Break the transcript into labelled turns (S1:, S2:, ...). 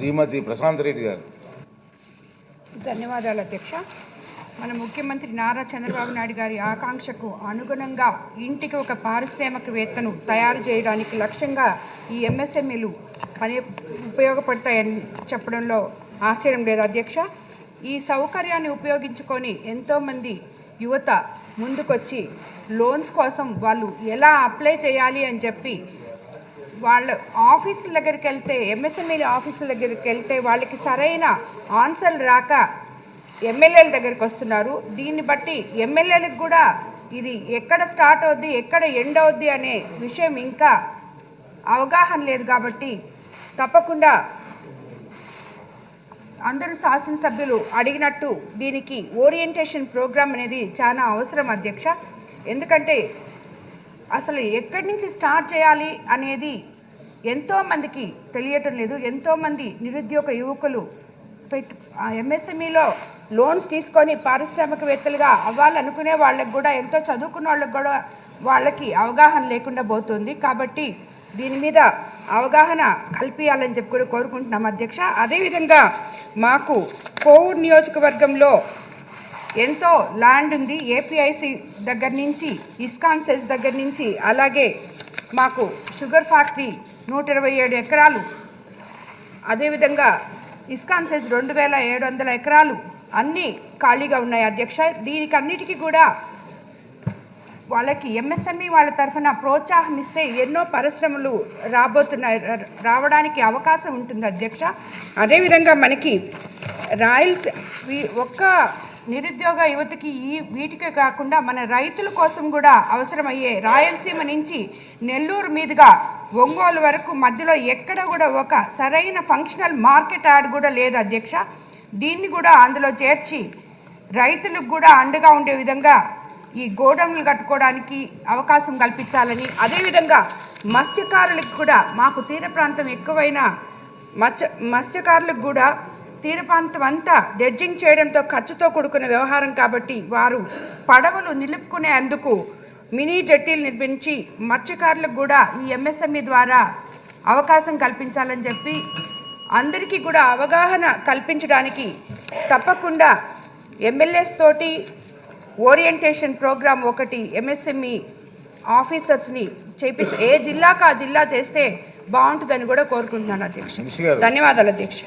S1: శ్రీమతి ప్రశాంత్ రెడ్డి గారు.
S2: ధన్యవాదాలు అధ్యక్ష. మన ముఖ్యమంత్రి నారా చంద్రబాబు నాయుడు గారి ఆకాంక్షకు అనుగుణంగా ఇంటికి ఒక పారిశ్రామికవేత్తను తయారు చేయడానికి లక్ష్యంగా ఈ ఎంఎస్ఎంఈలు ఉపయోగపడతాయని చెప్పడంలో ఆశ్చర్యం లేదు అధ్యక్ష. ఈ సౌకర్యాన్ని ఉపయోగించుకొని ఎంతోమంది యువత ముందుకొచ్చి లోన్స్ కోసం వాళ్ళు ఎలా అప్లై చేయాలి అని చెప్పి వాళ్ళ ఆఫీసుల దగ్గరికి వెళ్తే, ఎంఎస్ఎంఈ ఆఫీసుల దగ్గరికి వెళ్తే వాళ్ళకి సరైన ఆన్సర్లు రాక ఎమ్మెల్యేల దగ్గరికి వస్తున్నారు. దీన్ని బట్టి ఎమ్మెల్యేలకు కూడా ఇది ఎక్కడ స్టార్ట్ అవుద్ది, ఎక్కడ ఎండ్ అవుద్ది అనే విషయం ఇంకా అవగాహన లేదు. కాబట్టి తప్పకుండా అందరూ శాసనసభ్యులు అడిగినట్టు దీనికి ఓరియంటేషన్ ప్రోగ్రామ్ అనేది చాలా అవసరం అధ్యక్ష. ఎందుకంటే అసలు ఎక్కడి నుంచి స్టార్ట్ చేయాలి అనేది ఎంతోమందికి తెలియటం లేదు. ఎంతోమంది నిరుద్యోగ యువకులు ఎంఎస్ఎంఈలో లోన్స్ తీసుకొని పారిశ్రామికవేత్తలుగా అవ్వాలనుకునే వాళ్ళకి కూడా, ఎంతో చదువుకున్న వాళ్ళకి కూడా వాళ్ళకి అవగాహన లేకుండా పోతుంది. కాబట్టి దీని మీద అవగాహన కల్పించాలని చెప్పి కూడా కోరుకుంటున్నాం అధ్యక్ష. అదేవిధంగా మాకు కోవూరు నియోజకవర్గంలో ఎంతో ల్యాండ్ ఉంది. ఏపీఐసి దగ్గర నుంచి, ఇస్కాన్ సెజ్ దగ్గర నుంచి, అలాగే మాకు షుగర్ ఫ్యాక్టరీ 127 ఎకరాలు, అదేవిధంగా ఇస్కాన్ సెజ్ 2700 ఎకరాలు అన్నీ ఖాళీగా ఉన్నాయి అధ్యక్ష. దీనికి అన్నిటికీ కూడా వాళ్ళకి ఎంఎస్ఎంఈ వాళ్ళ తరఫున ప్రోత్సాహం ఇస్తే ఎన్నో పరిశ్రమలు రావడానికి అవకాశం ఉంటుంది అధ్యక్ష. అదేవిధంగా మనకి ఒక్క నిరుద్యోగ యువతకి వీటికే కాకుండా మన రైతుల కోసం కూడా అవసరమయ్యే రాయలసీమ నుంచి నెల్లూరు మీదుగా ఒంగోలు వరకు మధ్యలో ఎక్కడ కూడా ఒక సరైన ఫంక్షనల్ మార్కెట్ యార్డ్ కూడా లేదు అధ్యక్ష. దీన్ని కూడా అందులో చేర్చి రైతులకు కూడా అండగా ఉండే విధంగా ఈ గోడౌన్లు కట్టుకోవడానికి అవకాశం కల్పించాలని, అదేవిధంగా మత్స్యకారులకు కూడా, మాకు తీర ప్రాంతం ఎక్కువైన మత్స్యకారులకు కూడా తీర ప్రాంతం అంతా డెడ్జింగ్ చేయడంతో ఖర్చుతో కూడుకున్న వ్యవహారం కాబట్టి వారు పడవలు నిలుపుకునేందుకు మినీ జట్టీలు నిర్మించి మత్స్యకారులకు కూడా ఈ ఎంఎస్ఎంఈ ద్వారా అవకాశం కల్పించాలని చెప్పి అందరికీ కూడా అవగాహన కల్పించడానికి తప్పకుండా ఎమ్మెల్యేస్ తోటి ఓరియంటేషన్ ప్రోగ్రాం ఒకటి ఎంఎస్ఎంఈ ఆఫీసర్స్ని చేయించి ఏ జిల్లాకు ఆ జిల్లా చేస్తే బాగుంటుందని కూడా కోరుకుంటున్నాను అధ్యక్ష. ధన్యవాదాలు అధ్యక్ష.